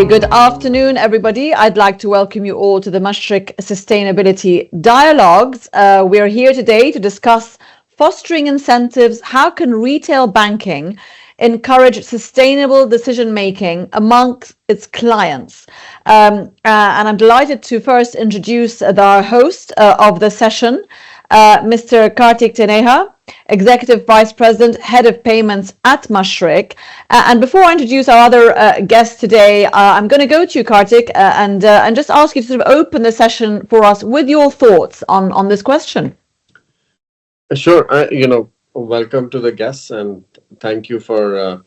Good afternoon, everybody. I'd like to welcome you all to the Mashreq Sustainability Dialogues. We're here today to discuss fostering incentives. How can retail banking encourage sustainable decision-making amongst its clients? And I'm delighted to first introduce our host of the session, Mr. Kartik Taneja, Executive Vice President, Head of Payments at Mashreq. And before I introduce our other guests today, I'm going to go to you, Kartik, and just ask you to sort of open the session for us with your thoughts on this question. Sure. Welcome to the guests, and thank you for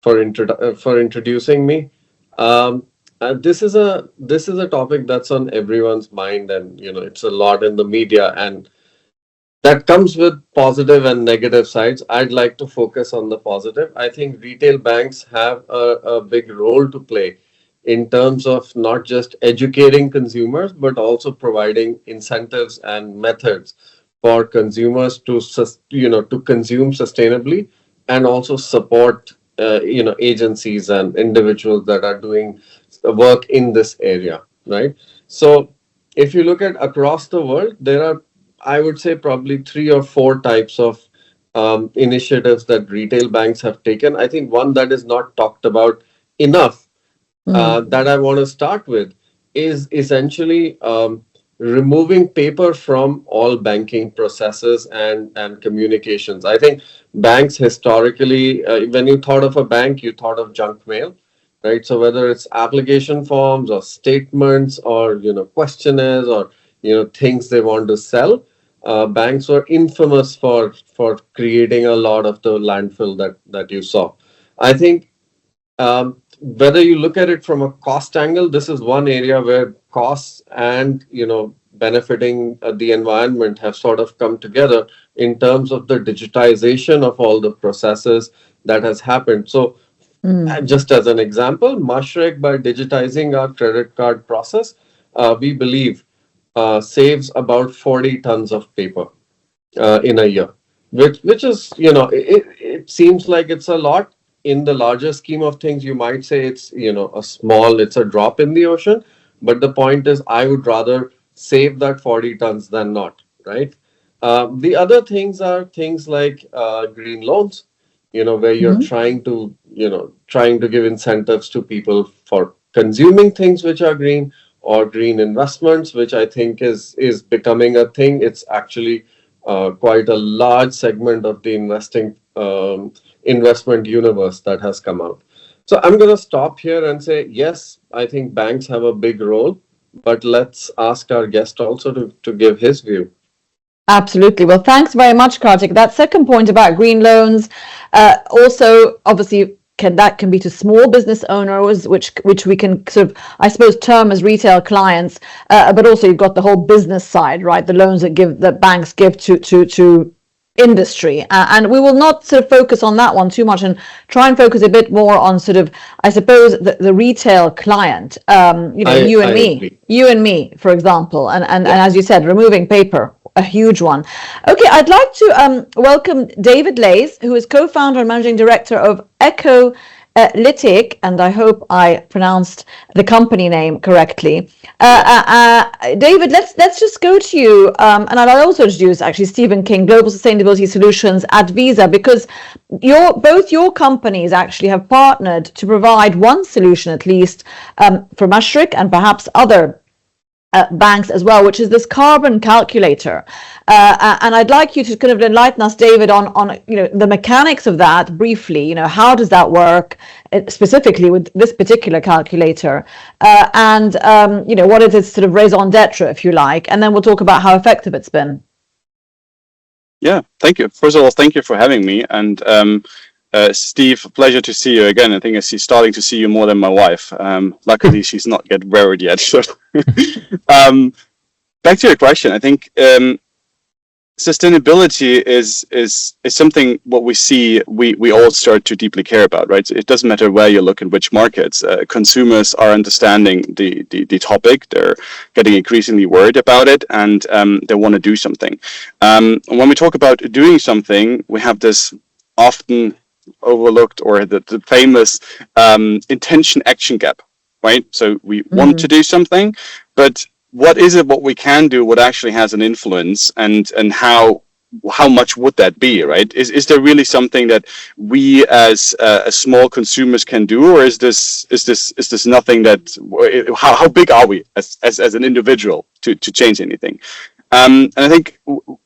introducing me. This is a topic that's on everyone's mind, and it's a lot in the media, and that comes with positive and negative sides. I'd like to focus on the positive. I think retail banks have a big role to play in terms of not just educating consumers, but also providing incentives and methods for consumers to consume sustainably, and also support agencies and individuals that are doing work in this area, right? So if you look at across the world, there are, I would say, probably three or four types of initiatives that retail banks have taken. I think one that is not talked about enough, that I want to start with, is essentially removing paper from all banking processes and communications. I think banks historically, when you thought of a bank, you thought of junk mail, right? So whether it's application forms or statements or questionnaires or things they want to sell, banks were infamous for creating a lot of the landfill that you saw. I think whether you look at it from a cost angle, this is one area where costs and benefiting the environment have sort of come together in terms of the digitization of all the processes that has happened. So just as an example, Mashreq, by digitizing our credit card process, we believe saves about 40 tons of paper in a year, which is, it seems like it's a lot. In the larger scheme of things, you might say it's, it's a drop in the ocean. But the point is, I would rather save that 40 tons than not, right? The other things are things like green loans, where you're trying to give incentives to people for consuming things which are green, or green investments, which I think is becoming a thing. It's actually quite a large segment of the investment universe that has come out. So I'm going to stop here and say, yes, I think banks have a big role, but let's ask our guest also to give his view. Absolutely. Well, thanks very much, Kartik. That second point about green loans, also obviously can be to small business owners, which we can sort of, I suppose, term as retail clients, but also you've got the whole business side, right? The loans that banks give to industry, and we will not sort of focus on that one too much, and try and focus a bit more on sort of, I suppose, the retail client. You and me, for example, and as you said, removing paper. A huge one. Okay, I'd like to welcome David Lais, who is co-founder and managing director of Ecolytiq, and I hope I pronounced the company name correctly. David, let's just go to you, and I'll also introduce actually Stephen King, Global Sustainability Solutions at Visa, because both your companies actually have partnered to provide one solution at least for Mashreq and perhaps other banks as well, which is this carbon calculator, and I'd like you to kind of enlighten us, David, on the mechanics of that briefly. How does that work specifically with this particular calculator, and what is its sort of raison d'etre, if you like, and then we'll talk about how effective it's been. Yeah, thank you. First of all, thank you for having me, and Steve, pleasure to see you again. I think I see starting to see you more than my wife. Luckily, she's not yet married yet. Back to your question, I think sustainability is something what we see we all start to deeply care about, right? So it doesn't matter where you look in which markets. Consumers are understanding the topic. They're getting increasingly worried about it, and they want to do something. When we talk about doing something, we have this often overlooked, or the famous intention action gap. right? So we want to do something, but what is it, what we can do, what actually has an influence, and how much would that be, right? Is there really something that we as small consumers can do, or is this nothing that, how big are we as an individual to change anything? And I think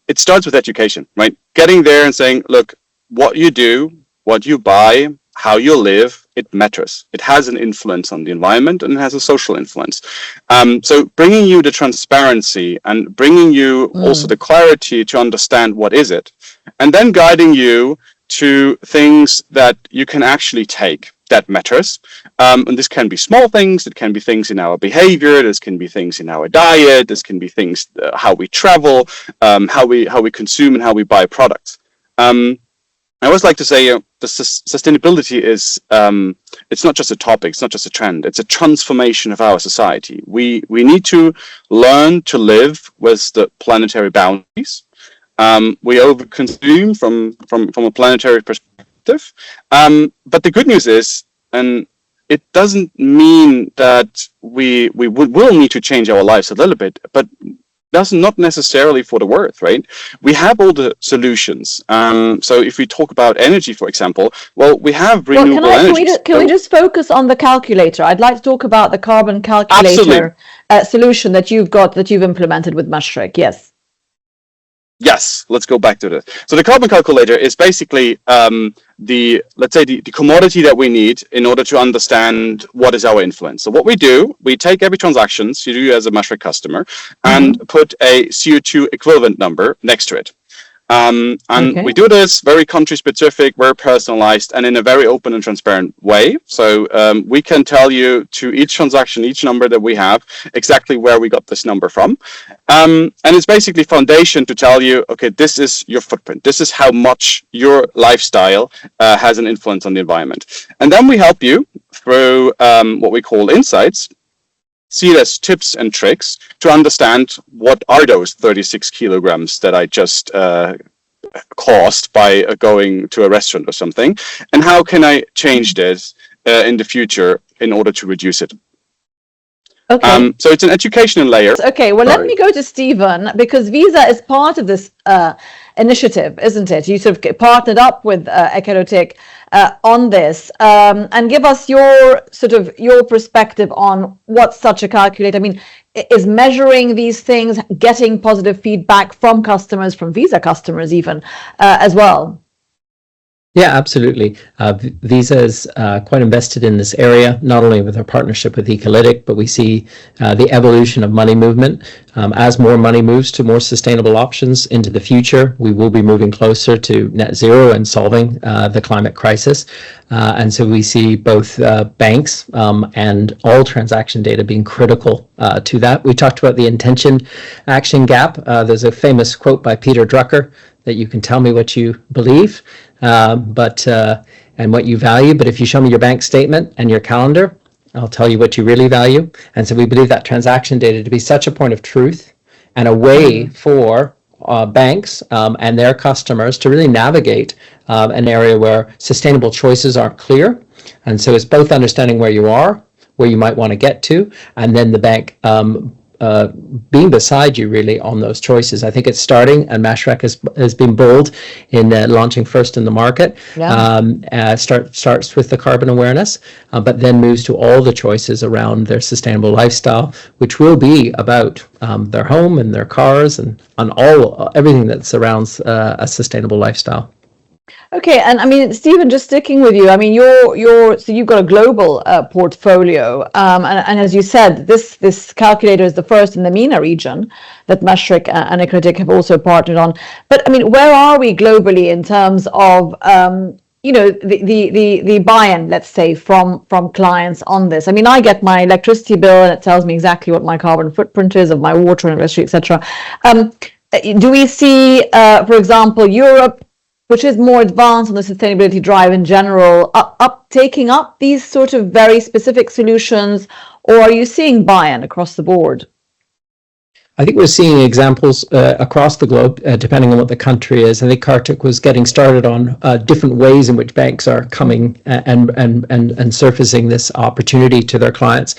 it starts with education, right? Getting there and saying, look, what you do, what you buy, how you live, it matters. It has an influence on the environment, and it has a social influence. So bringing you the transparency and bringing you also the clarity to understand what is it, and then guiding you to things that you can actually take that matters. And this can be small things, it can be things in our behavior, this can be things in our diet, this can be things how we travel, how we consume and how we buy products. I always like to say, the sustainability is, it's not just a topic, it's not just a trend, it's a transformation of our society. We need to learn to live with the planetary boundaries. We overconsume from a planetary perspective. But the good news is, and it doesn't mean that we will need to change our lives a little bit, but that's not necessarily for the worse, right? We have all the solutions. So if we talk about energy, for example, well, we have renewable energy. Can we just focus on the calculator? I'd like to talk about the carbon calculator solution that you've implemented with Mashreq. Yes. Yes, let's go back to this. So the carbon calculator is basically let's say the commodity that we need in order to understand what is our influence. So what we do, we take every transaction you do as a Mashreq customer and put a CO2 equivalent number next to it. We do this very country specific, very personalized, and in a very open and transparent way. So we can tell you to each transaction, each number that we have, exactly where we got this number from. And it's basically foundation to tell you, okay, this is your footprint. This is how much your lifestyle has an influence on the environment. And then we help you through what we call insights, see it as tips and tricks to understand what are those 36 kilograms that I just caused by going to a restaurant or something, and how can I change this in the future in order to reduce it. Okay. So it's an educational layer. Okay, well, let me go to Stephen, because Visa is part of this initiative, isn't it? You sort of partnered up with Ecolytiq on this, and give us your perspective on what such a calculator, I mean, is measuring these things, getting positive feedback from customers, from Visa customers even, as well. Yeah, absolutely. Visa is quite invested in this area, not only with our partnership with Ecolytiq, but we see the evolution of money movement. As more money moves to more sustainable options into the future, we will be moving closer to net zero and solving the climate crisis. And so we see both banks and all transaction data being critical to that. We talked about the intention action gap. There's a famous quote by Peter Drucker that you can tell me what you believe, and what you value, but if you show me your bank statement and your calendar, I'll tell you what you really value. And so we believe that transaction data to be such a point of truth and a way for banks and their customers to really navigate an area where sustainable choices aren't clear. And so it's both understanding where you are, where you might want to get to, and then the bank being beside you really on those choices. I think it's starting, and Mashreq has been bold in launching first in the market. Yeah. Starts with the carbon awareness, but then moves to all the choices around their sustainable lifestyle, which will be about their home and their cars and on everything that surrounds a sustainable lifestyle. Okay, and I mean, Stephen, just sticking with you, I mean, so you've got a global portfolio, and as you said, this calculator is the first in the MENA region that Mashreq and Ecolytiq have also partnered on. But I mean, where are we globally in terms of the buy-in, let's say, from clients on this? I mean, I get my electricity bill and it tells me exactly what my carbon footprint is of my water and electricity, etc. Do we see, for example, Europe, which is more advanced on the sustainability drive in general, taking up these sort of very specific solutions, or are you seeing buy-in across the board? I think we're seeing examples across the globe, depending on what the country is. I think Kartik was getting started on different ways in which banks are coming and surfacing this opportunity to their clients.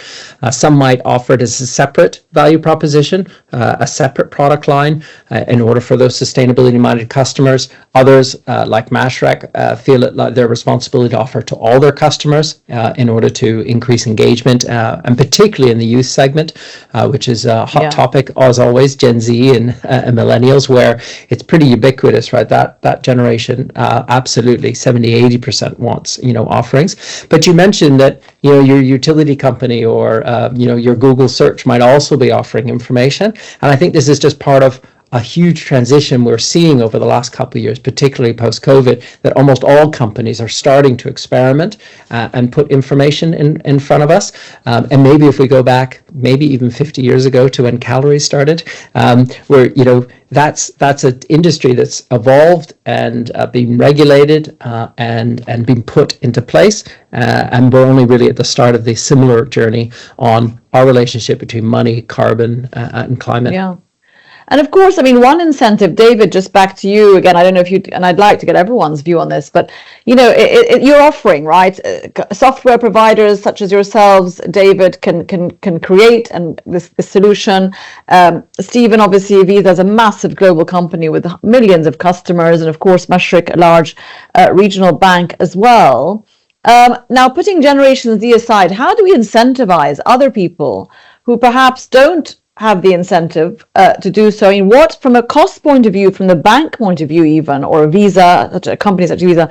Some might offer it as a separate value proposition, a separate product line in order for those sustainability-minded customers. Others, like Mashreq, feel it like their responsibility to offer to all their customers in order to increase engagement, and particularly in the youth segment, which is a hot topic, as always, Gen Z and millennials, where it's pretty ubiquitous, right? That generation absolutely 70-80% wants offerings. But you mentioned that your utility company or your Google search might also be offering information, and I think this is just part of a huge transition we're seeing over the last couple of years, particularly post-COVID, that almost all companies are starting to experiment and put information in front of us. And maybe if we go back, maybe even 50 years ago to when calories started, where that's an industry that's evolved and been regulated and been put into place, and we're only really at the start of the similar journey on our relationship between money, carbon, and climate. Yeah. And of course, I mean, one incentive, David, just back to you again, I don't know if you, and I'd like to get everyone's view on this, but, you're offering, right? Software providers such as yourselves, David, can create and this solution. Stephen, obviously, Visa is a massive global company with millions of customers, and of course, Mashreq, a large regional bank as well. Now, putting Generation Z aside, how do we incentivize other people who perhaps don't have the incentive to do so? I mean, what, from a cost point of view, from the bank point of view even, or Visa, such a company such as Visa,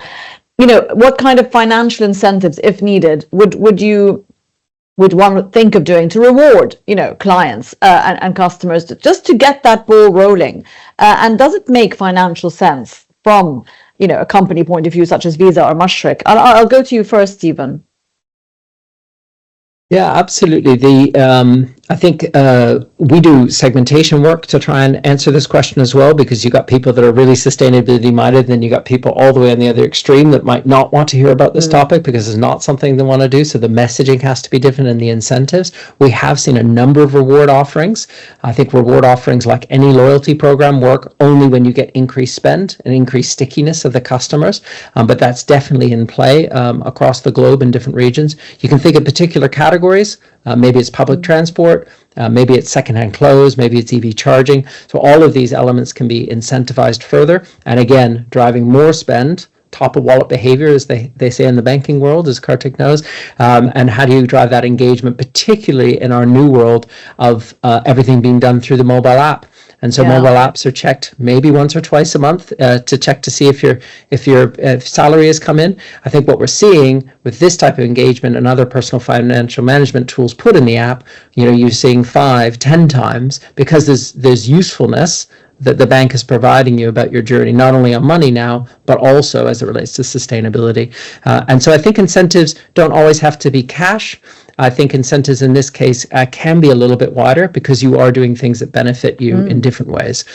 what kind of financial incentives, if needed, would one think of doing to reward, clients and customers just to get that ball rolling? And does it make financial sense from, a company point of view such as Visa or Mashreq? I'll go to you first, Stephen. Yeah, absolutely. I think we do segmentation work to try and answer this question as well, because you got people that are really sustainability minded, then you got people all the way on the other extreme that might not want to hear about this topic because it's not something they want to do. So the messaging has to be different and the incentives. We have seen a number of reward offerings. I think reward offerings, like any loyalty program, work only when you get increased spend and increased stickiness of the customers. But that's definitely in play across the globe in different regions. You can think of particular categories. Maybe it's public transport, maybe it's secondhand clothes, maybe it's EV charging. So all of these elements can be incentivized further. And again, driving more spend, top of wallet behavior, as they say in the banking world, as Kartik knows. And how do you drive that engagement, particularly in our new world of everything being done through the mobile app? And so mobile apps are checked maybe once or twice a month to check to see if your salary has come in. I think what we're seeing with this type of engagement and other personal financial management tools put in the app, you're seeing 5-10 times, because there's usefulness that the bank is providing you about your journey, not only on money now, but also as it relates to sustainability. And so I think incentives don't always have to be cash. I think incentives in this case can be a little bit wider, because you are doing things that benefit you in different ways,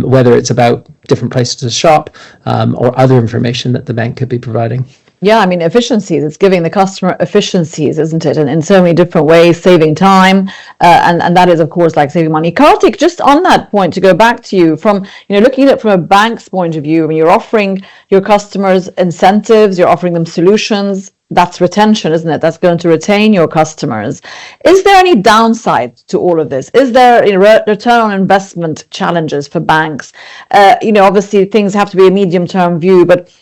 whether it's about different places to shop or other information that the bank could be providing. Yeah, I mean, efficiencies, it's giving the customer efficiencies, isn't it? And in so many different ways, saving time, and that is, of course, like saving money. Kartik, just on that point, to go back to you, from, looking at it from a bank's point of view, I mean, you're offering your customers incentives, you're offering them solutions. That's retention, isn't it? That's going to retain your customers. Is there any downside to all of this? Is there return on investment challenges for banks? Obviously things have to be a medium-term view, but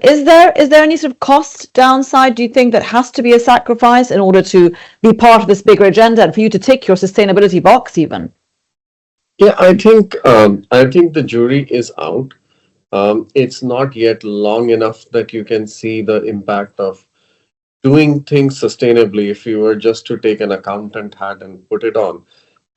is there any sort of cost downside, do you think, that has to be a sacrifice in order to be part of this bigger agenda and for you to tick your sustainability box even? Yeah, I think the jury is out. It's not yet long enough that you can see the impact of doing things sustainably. If you were just to take an accountant hat and put it on,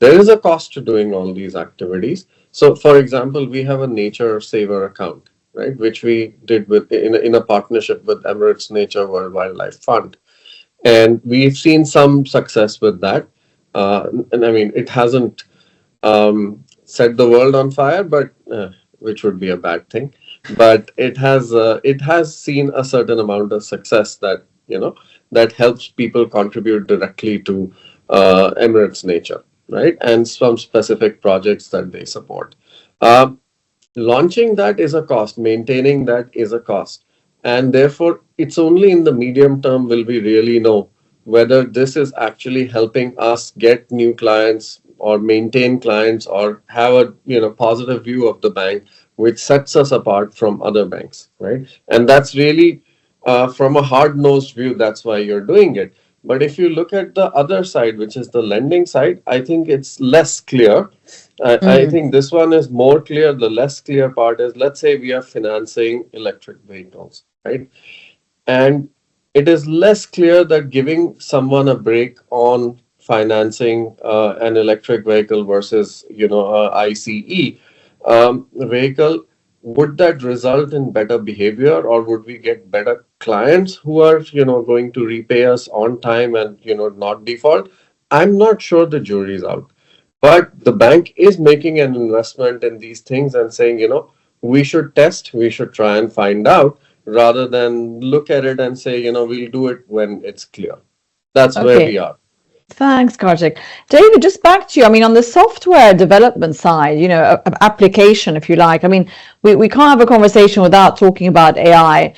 there is a cost to doing all these activities. So, for example, we have a nature saver account, right, which we did in a partnership with Emirates Nature World Wildlife Fund, and we've seen some success with that. And I mean, it hasn't set the world on fire, but which would be a bad thing. But it has seen a certain amount of success that that helps people contribute directly to Emirates Nature. right? And some specific projects that they support. Uh, Launching that is a cost, maintaining that is a cost. And therefore, it's only in the medium term will we really know whether this is actually helping us get new clients or maintain clients or have a positive view of the bank, which sets us apart from other banks, right? And that's really from a hard-nosed view, that's why you're doing it. But if you look at the other side, which is the lending side, I think it's less clear. I Mm. think this one is more clear. The less clear part is, let's say we are financing electric vehicles, right? And it is less clear that giving someone a break on financing an electric vehicle versus, a ICE vehicle, would that result in better behavior, or would we get better clients who are, going to repay us on time and, not default? I'm not sure, the jury's out. But the bank is making an investment in these things and saying, we should test, we should try and find out rather than look at it and say, we'll do it when it's clear. That's where Okay. we are. Thanks, Kartik. David, just back to you. I mean, on the software development side, application, if you like. I mean, we can't have a conversation without talking about AI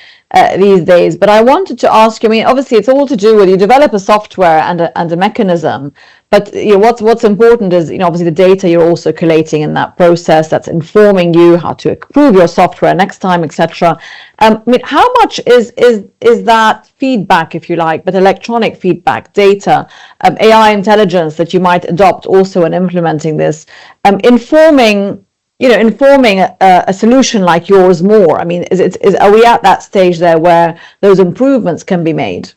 these days. But I wanted to ask you. I mean, obviously, it's all to do with you develop a software and a mechanism. But what's important is obviously the data you're also collating in that process that's informing you how to improve your software next time, etc. I mean, how much is that feedback, if you like, but electronic feedback, data, AI intelligence that you might adopt also in implementing this, informing a solution like yours more? I mean, are we at that stage there where those improvements can be made?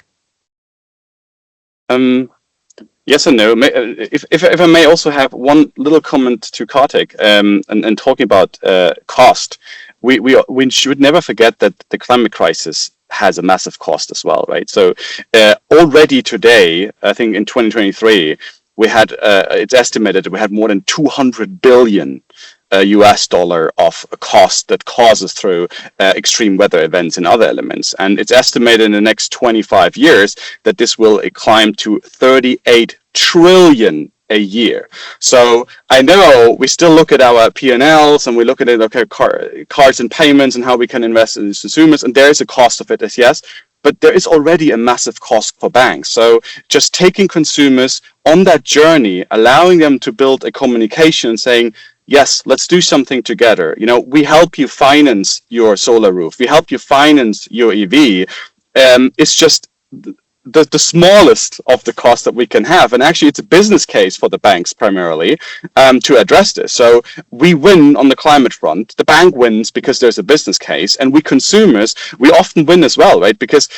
Yes and no. If I may also have one little comment to Kartik, and talking about cost, we should never forget that the climate crisis has a massive cost as well, right? So already today, I think in 2023, we had it's estimated that we had more than 200 billion US dollar of cost that causes through extreme weather events and other elements. And it's estimated in the next 25 years that this will climb to 38 trillion a year. So I know we still look at our P&Ls and we look at it, okay, cards and payments and how we can invest in consumers, and there is a cost of it, as yes, but there is already a massive cost for banks. So just taking consumers on that journey, allowing them to build a communication saying, yes, let's do something together. We help you finance your solar roof. We help you finance your EV. It's just the smallest of the costs that we can have. And actually, it's a business case for the banks primarily to address this. So we win on the climate front. The bank wins because there's a business case. And we consumers, we often win as well, right? Because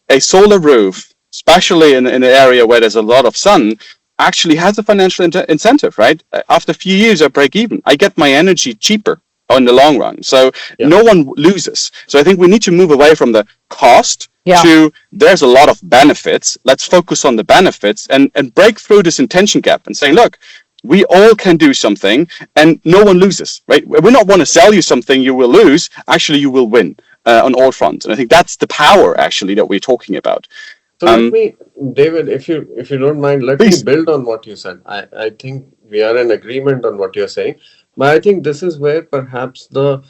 a solar roof, especially in an area where there's a lot of sun, actually has a financial incentive, right? After a few years, I break even. I get my energy cheaper in the long run. So no one loses. So I think we need to move away from the cost to there's a lot of benefits. Let's focus on the benefits and break through this intention gap and saying, look, we all can do something and no one loses, right? We don't want to sell you something you will lose. Actually, you will win on all fronts. And I think that's the power actually that we're talking about. So let me, David, if you don't mind, let me build on what you said. I think we are in agreement on what you're saying, but I think this is where perhaps the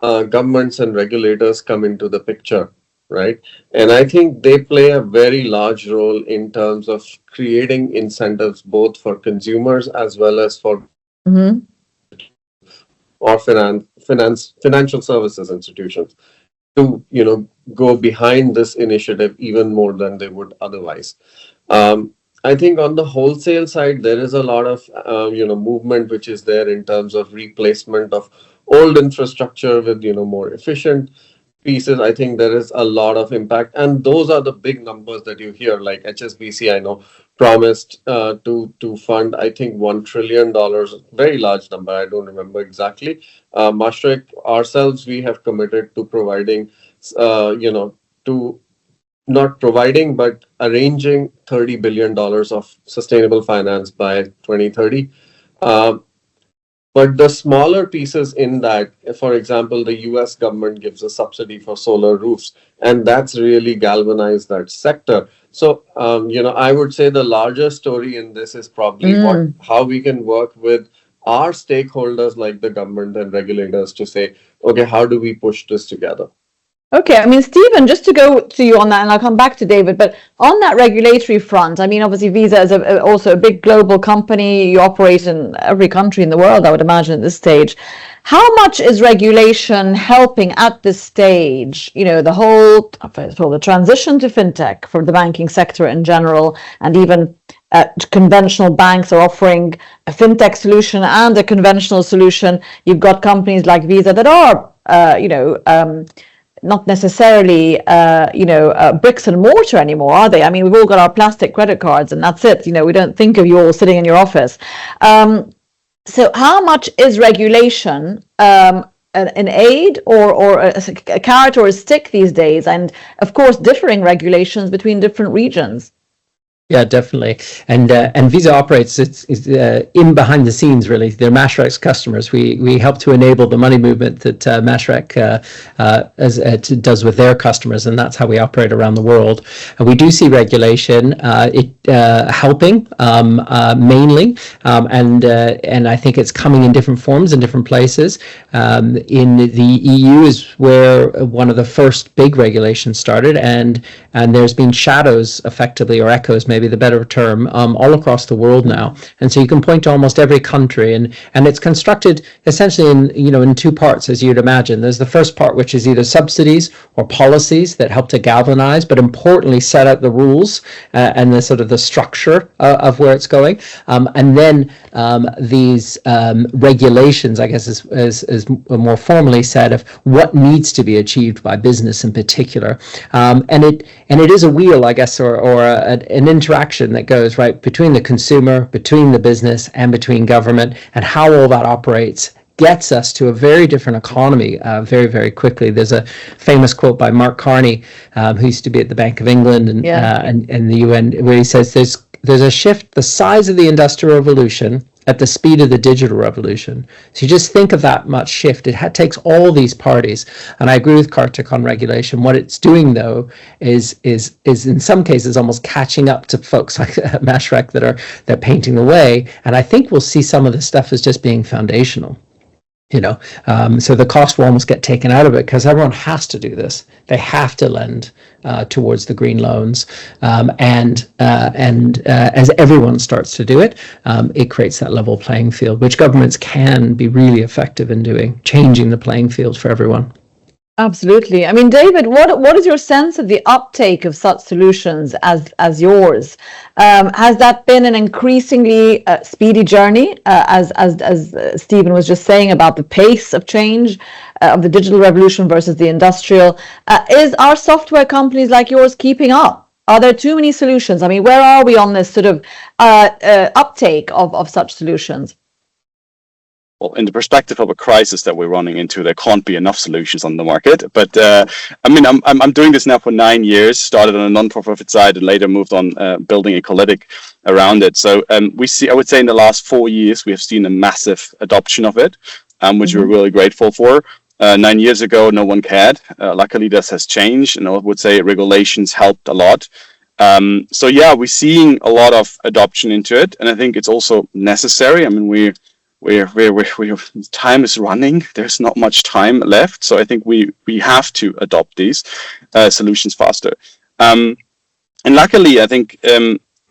governments and regulators come into the picture, right? And I think they play a very large role in terms of creating incentives both for consumers as well as for Mm-hmm. or financial services institutions to go behind this initiative even more than they would otherwise. I think on the wholesale side there is a lot of movement which is there in terms of replacement of old infrastructure with more efficient pieces. I think there is a lot of impact, and those are the big numbers that you hear. Like HSBC, I know, promised to fund, I think, $1 trillion. Very large number. I don't remember exactly. Mashreq, ourselves, we have committed to providing, to not providing but arranging $30 billion of sustainable finance by 2030. But the smaller pieces in that, for example, the US government gives a subsidy for solar roofs, and that's really galvanized that sector. So, I would say the larger story in this is probably how we can work with our stakeholders like the government and regulators to say, okay, how do we push this together? Okay, I mean, Stephen, just to go to you on that, and I'll come back to David, but on that regulatory front, I mean, obviously Visa is also a big global company. You operate in every country in the world, I would imagine, at this stage. How much is regulation helping at this stage, the whole, first of all, the transition to fintech for the banking sector in general, and even conventional banks are offering a fintech solution and a conventional solution. You've got companies like Visa that are, not necessarily, bricks and mortar anymore, are they? I mean, we've all got our plastic credit cards and that's it. We don't think of you all sitting in your office. So how much is regulation an aid or a carrot or a stick these days? And of course, differing regulations between different regions. Yeah, definitely. And Visa operates it's in behind the scenes, really. They're Mashreq's customers. We help to enable the money movement that Mashreq does with their customers, and that's how we operate around the world. And we do see regulation helping mainly, and I think it's coming in different forms in different places. In the EU is where one of the first big regulations started, and there's been shadows, effectively, or echoes, maybe the better term, all across the world now. And so you can point to almost every country, and it's constructed essentially in two parts, as you'd imagine. There's the first part, which is either subsidies or policies that help to galvanize, but importantly set out the rules and the sort of the structure of where it's going. And then these regulations, I guess, is more formally said of what needs to be achieved by business in particular. And it is a wheel, I guess, or an interaction that goes right between the consumer, between the business, and between government, and how all that operates gets us to a very different economy very, very quickly. There's a famous quote by Mark Carney, who used to be at the Bank of England and the UN, where he says there's a shift the size of the Industrial Revolution at the speed of the digital revolution. So you just think of that much shift. It takes all these parties. And I agree with Kartik on regulation. What it's doing, though, is in some cases almost catching up to folks like Mashreq they're painting the way. And I think we'll see some of this stuff as just being foundational. So the cost will almost get taken out of it because everyone has to do this. They have to lend towards the green loans, and as everyone starts to do it, it creates that level playing field, which governments can be really effective in doing, changing the playing field for everyone. Absolutely. I mean, David, what is your sense of the uptake of such solutions as yours? Has that been an increasingly speedy journey, as Stephen was just saying about the pace of change of the digital revolution versus the industrial? Are software companies like yours keeping up? Are there too many solutions? I mean, where are we on this sort of uptake of such solutions? Well, in the perspective of a crisis that we're running into, there can't be enough solutions on the market. But I'm doing this now for 9 years. Started on a non-profit side and later moved on building Ecolytiq around it. So I would say in the last 4 years we have seen a massive adoption of it, which we're really grateful for. 9 years ago, no one cared. Luckily, this has changed, and I would say regulations helped a lot. So yeah, we're seeing a lot of adoption into it, and I think it's also necessary. I mean, we're time is running. There's not much time left, so I think we have to adopt these solutions faster. And luckily, I think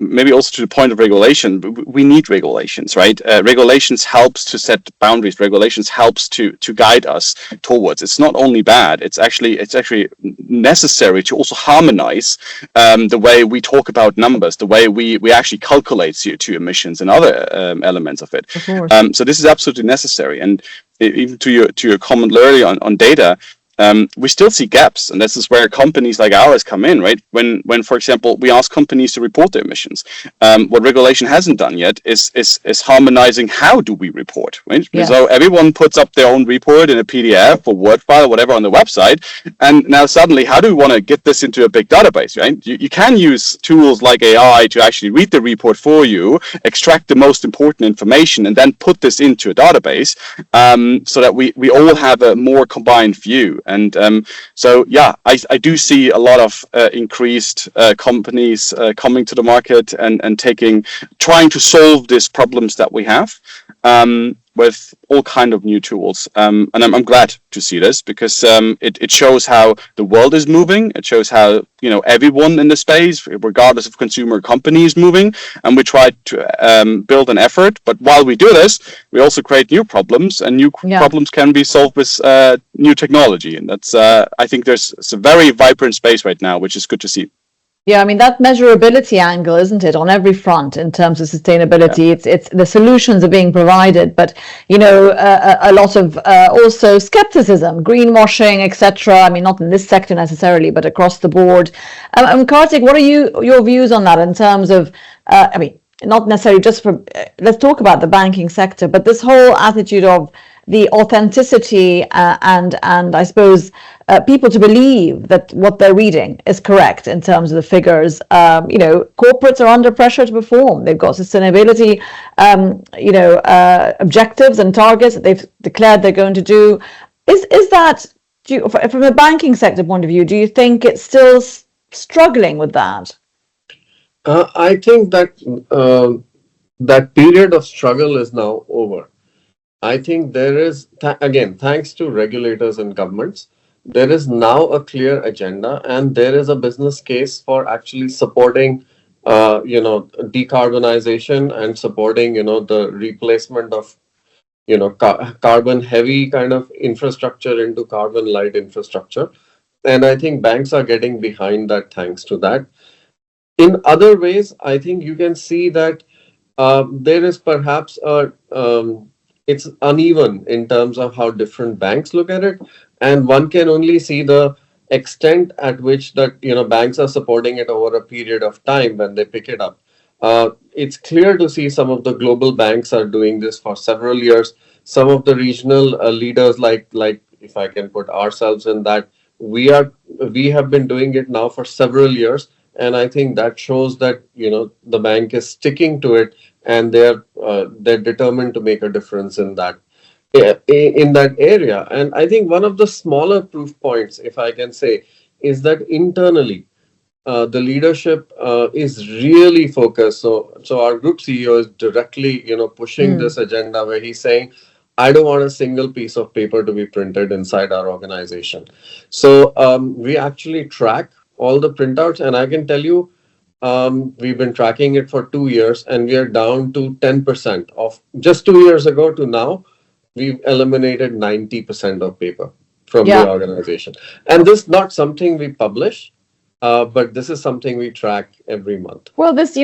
maybe also to the point of regulation, we need regulations, right? Regulations helps to set boundaries. Regulations helps to guide us towards. It's not only bad. It's actually necessary to also harmonize the way we talk about numbers, the way we actually calculate CO2 emissions and other elements of it. Of course. So this is absolutely necessary. And even to your comment earlier on data. we still see gaps, and this is where companies like ours come in, right? When for example, we ask companies to report their emissions, what regulation hasn't done yet is harmonizing how do we report, right? Yeah. So everyone puts up their own report in a PDF or Word file or whatever on the website, and now suddenly, how do we want to get this into a big database, right? You can use tools like AI to actually read the report for you, extract the most important information, and then put this into a database, so that we all have a more combined view. And so yeah, I do see a lot of increased companies coming to the market and trying to solve these problems that we have, with all kind of new tools. And I'm glad to see this, because it shows how the world is moving. It shows how, everyone in the space, regardless of consumer or company, is moving. And we try to build an effort. But while we do this, we also create new problems, and new problems can be solved with new technology. And that's, I think it's a very vibrant space right now, which is good to see. Yeah, I mean, that measurability angle, isn't it, on every front in terms of sustainability? Yeah. It's the solutions are being provided, but a lot of also skepticism, greenwashing, etc. I mean, not in this sector necessarily, but across the board. Kartik, what are your views on that in terms of? I mean, not necessarily just for. Let's talk about the banking sector, but this whole attitude of the authenticity and I suppose people to believe that what they're reading is correct in terms of the figures. Corporates are under pressure to perform. They've got sustainability, objectives and targets that they've declared they're going to do. Is that, from a banking sector point of view, do you think it's still struggling with that? I think that that period of struggle is now over. I think there is, again, thanks to regulators and governments, there is now a clear agenda, and there is a business case for actually supporting, decarbonization and supporting, the replacement of, carbon heavy kind of infrastructure into carbon light infrastructure. And I think banks are getting behind that thanks to that. In other ways, I think you can see that there is perhaps it's uneven in terms of how different banks look at it, and one can only see the extent at which that banks are supporting it over a period of time when they pick it up. It's clear to see some of the global banks are doing this for several years. Some of the regional leaders, like if I can put ourselves in that, we have been doing it now for several years, and I think that shows that the bank is sticking to it, and they're determined to make a difference in that area. And I think one of the smaller proof points, if I can say, is that internally the leadership is really focused. So our group CEO is directly pushing this agenda, where he's saying, I don't want a single piece of paper to be printed inside our organization. So we actually track all the printouts, and I can tell you, we've been tracking it for 2 years, and we are down to 10% of just 2 years ago to now. We've eliminated 90% of paper from the organization. And this is not something we publish, but this is something we track every month. Well, there's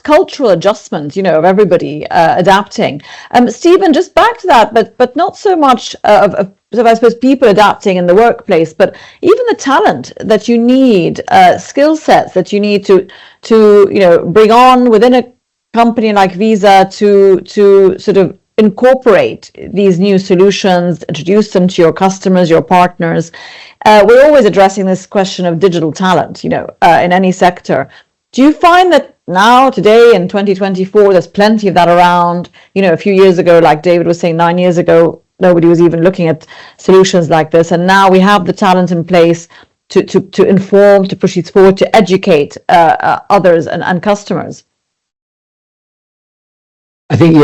cultural adjustment, of everybody adapting. Stephen, just back to that, but not so much of I suppose people adapting in the workplace, but even the talent that you need, skill sets that you need to bring on within a company like Visa to sort of incorporate these new solutions, introduce them to your customers, your partners. We're always addressing this question of digital talent, in any sector. Do you find that now, today in 2024, there's plenty of that around? A few years ago, like David was saying, 9 years ago, nobody was even looking at solutions like this. And now we have the talent in place to inform, to push it forward, to educate others and customers. I think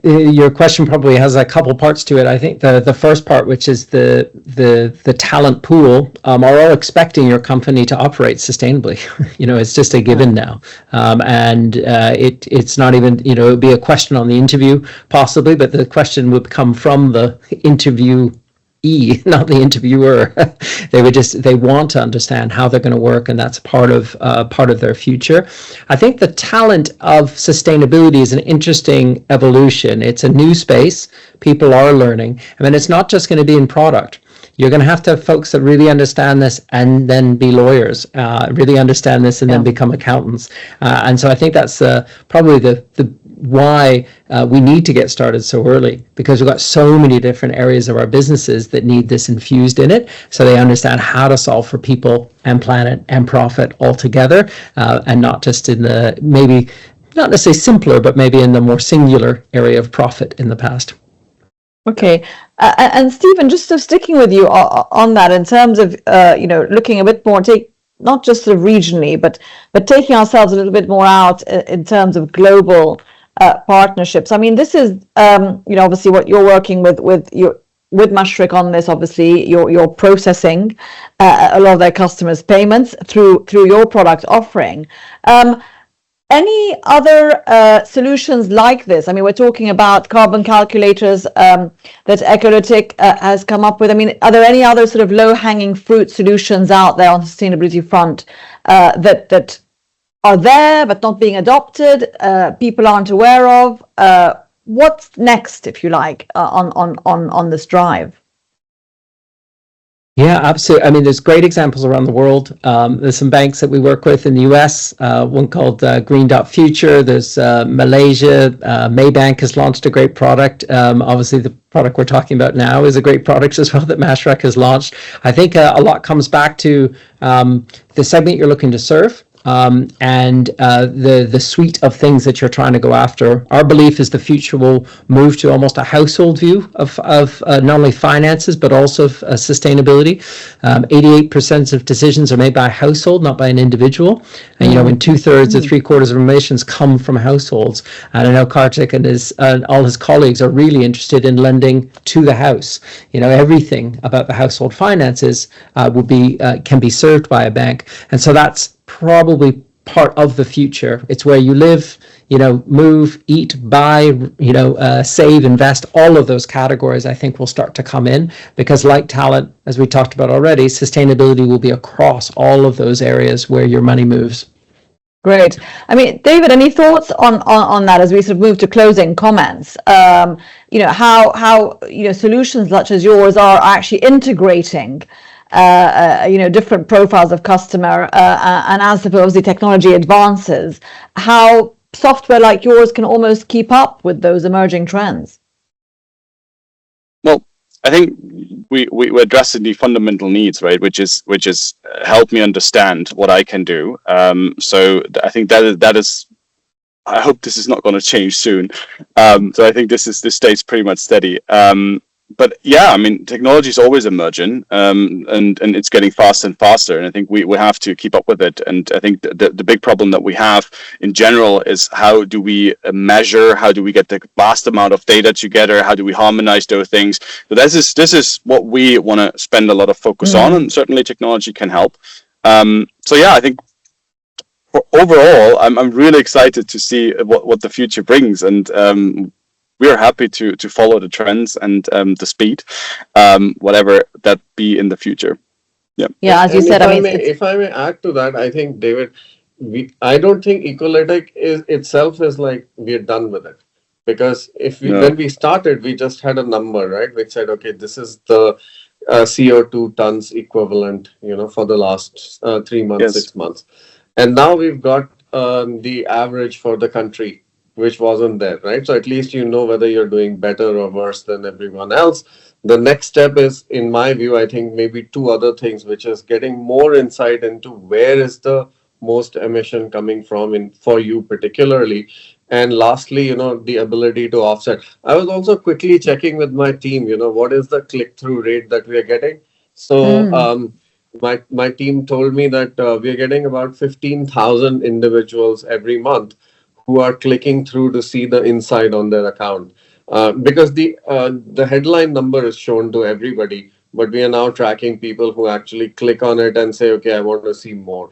your question probably has a couple parts to it. I think the first part, which is the talent pool, are all expecting your company to operate sustainably. It's just a given now, and it's not even it would be a question on the interview possibly, but the question would come from the interviewee, not the interviewer. They want to understand how they're going to work, and that's part of their future. I think the talent of sustainability is an interesting evolution. It's a new space. People are learning. I mean, it's not just going to be in product. you're going to have folks that really understand this and then be lawyers, really understand this and then become accountants. And so I think that's probably the why we need to get started so early, because we've got so many different areas of our businesses that need this infused in it, so they understand how to solve for people and planet and profit all together, and not just in the maybe not necessarily simpler, but maybe in the more singular area of profit in the past. Okay, and Stephen, just sticking with you on that, in terms of looking a bit more, not just sort of regionally, but taking ourselves a little bit more out in terms of global partnerships. I mean, this is obviously what you're working with Mashreq on this. Obviously, you're processing a lot of their customers' payments through your product offering. Any other solutions like this? I mean, we're talking about carbon calculators that Ecolytiq has come up with. I mean, are there any other sort of low-hanging fruit solutions out there on the sustainability front that are there but not being adopted, people aren't aware of? What's next, if you like, on this drive? Yeah, absolutely. I mean, there's great examples around the world. There's some banks that we work with in the US, one called Green Dot Future. There's Malaysia. Maybank has launched a great product. Obviously, the product we're talking about now is a great product as well that Mashreq has launched. I think a lot comes back to the segment you're looking to serve. And the suite of things that you're trying to go after. Our belief is the future will move to almost a household view of not only finances, but also sustainability. 88% of decisions are made by a household, not by an individual. And, when 2/3 or 3/4 of emissions come from households. And I know Kartik and all his colleagues are really interested in lending to the house. Everything about the household finances can be served by a bank. And so that's probably part of the future. It's where you live, move, eat, buy, save, invest. All of those categories, I think, will start to come in, because like talent, as we talked about already, sustainability will be across all of those areas where your money moves. Great. I mean, David, any thoughts on that as we sort of move to closing comments? How solutions such as yours are actually integrating different profiles of customer, and as the technology advances, how software like yours can almost keep up with those emerging trends? Well, I think we're addressing the fundamental needs, right? Which is help me understand what I can do. So I think that is. I hope this is not going to change soon. So I think this stays pretty much steady. But yeah, I mean, technology is always emerging, and it's getting faster and faster, and I think we have to keep up with it. And I think the big problem that we have in general is, how do we measure? How do we get the vast amount of data together? How do we harmonize those things? So this is what we want to spend a lot of focus on, and certainly technology can help. So yeah, I think overall, I'm really excited to see what the future brings, and we are happy to follow the trends and the speed, whatever that be in the future. Yeah. Yeah, as you said, if I may add to that, I think, David, I don't think Ecolytiq itself is like we're done with it, because when we started, we just had a number, right? We said, okay, this is the CO2 tons equivalent, for the last 3 months, 6 months, and now we've got the average for the country, which wasn't there, right? So at least whether you're doing better or worse than everyone else. The next step is, in my view, I think maybe 2 other things, which is getting more insight into where is the most emission coming from for you particularly. And lastly, the ability to offset. I was also quickly checking with my team, what is the click-through rate that we are getting. So my team told me that we are getting about 15,000 individuals every month who are clicking through to see the inside on their account, because the headline number is shown to everybody, but we are now tracking people who actually click on it and say, okay, I want to see more,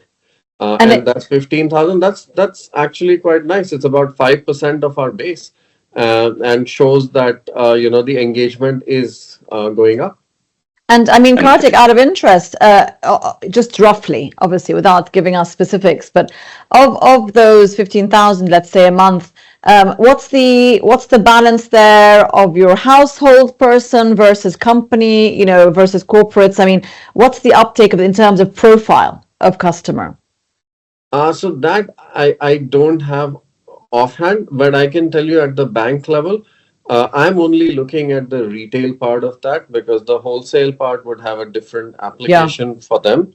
and that's 15,000. That's actually quite nice. It's about 5% of our base, and shows that the engagement is going up. And I mean, Kartik, out of interest, just roughly, obviously, without giving us specifics, but of those 15,000, let's say a month, what's the balance there of your household person versus company, versus corporates? I mean, what's the uptake in terms of profile of customer? So that I don't have offhand, but I can tell you at the bank level, I'm only looking at the retail part of that because the wholesale part would have a different Yeah, application for them.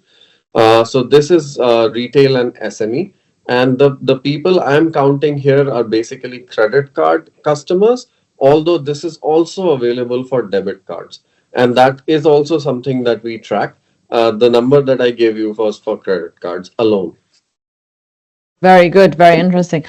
So this is retail and SME. And the people I'm counting here are basically credit card customers, although this is also available for debit cards. And that is also something that we track. The number that I gave you was for credit cards alone. very good, very interesting.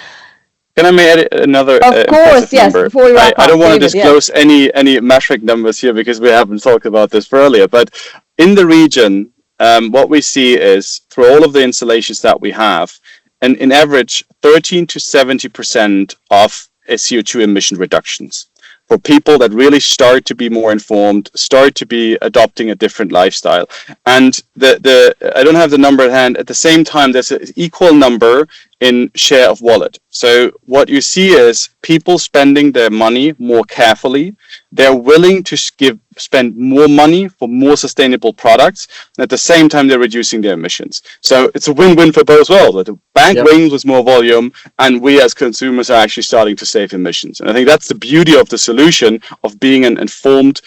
Can I make another Of course, impressive yes. number? Before we wrap I up, don't want to David, yes. disclose any Mashreq numbers here because we haven't talked about this earlier. But in the region, what we see is through all of the installations that we have, and in average, 13 to 70% of CO2 emission reductions for people that really start to be more informed, start to be adopting a different lifestyle. And the I don't have the number at hand. At the same time, there's an equal number in share of wallet. So what you see is people spending their money more carefully. They're willing to spend more money for more sustainable products. And at the same time, they're reducing their emissions. So it's a win-win for both worlds. The bank wins with more volume, and we as consumers are actually starting to save emissions. And I think that's the beauty of the solution of being an informed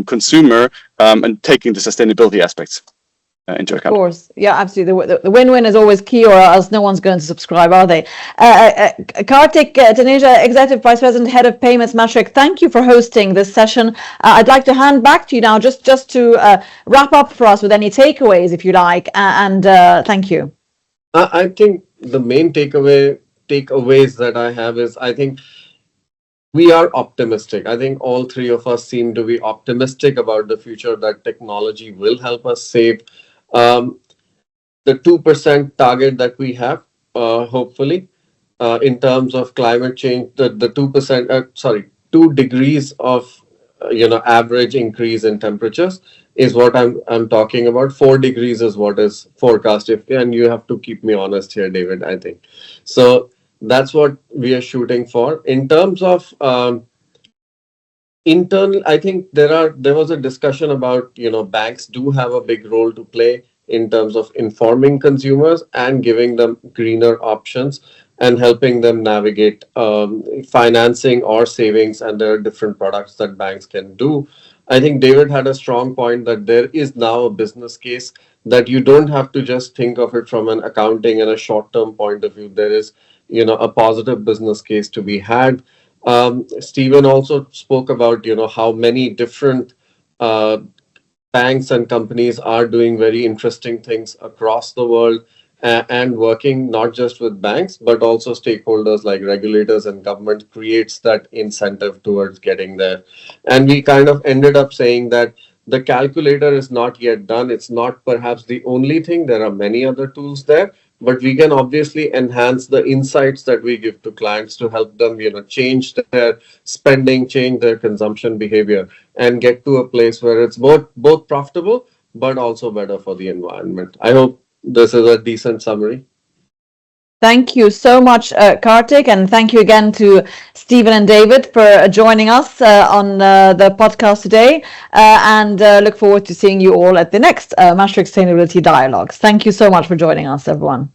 consumer and taking the sustainability aspects into account. Of course, yeah, absolutely. The win-win is always key, or else no one's going to subscribe, are they? Kartik, Taneja, Executive Vice President, Head of Payments, Mashreq, thank you for hosting this session. I'd like to hand back to you now, just to wrap up for us with any takeaways, if you like, and thank you. I think the main takeaways that I have is I think we are optimistic. I think all three of us seem to be optimistic about the future that technology will help us save. The 2% target that we have, hopefully, in terms of climate change, the 2%, 2 degrees of average increase in temperatures is what I'm talking about. 4 degrees is what is forecast. And you have to keep me honest here, David, I think. So that's what we are shooting for. In terms of internal, I think there was a discussion about banks do have a big role to play in terms of informing consumers and giving them greener options and helping them navigate financing or savings, and there are different products that banks can do. I think David had a strong point that there is now a business case that you don't have to just think of it from an accounting and a short-term point of view. There is a positive business case to be had. Stephen also spoke about how many different banks and companies are doing very interesting things across the world, and working not just with banks but also stakeholders like regulators and government creates that incentive towards getting there. And we kind of ended up saying that the calculator is not yet done. It's not perhaps the only thing. There are many other tools there, but we can obviously enhance the insights that we give to clients to help them change their spending, change their consumption behavior, and get to a place where it's both profitable but also better for the environment. I hope this is a decent summary. Thank you so much, Kartik, and thank you again to Stephen and David for joining us on the podcast today, and look forward to seeing you all at the next Mashreq Sustainability Dialogues. Thank you so much for joining us, everyone.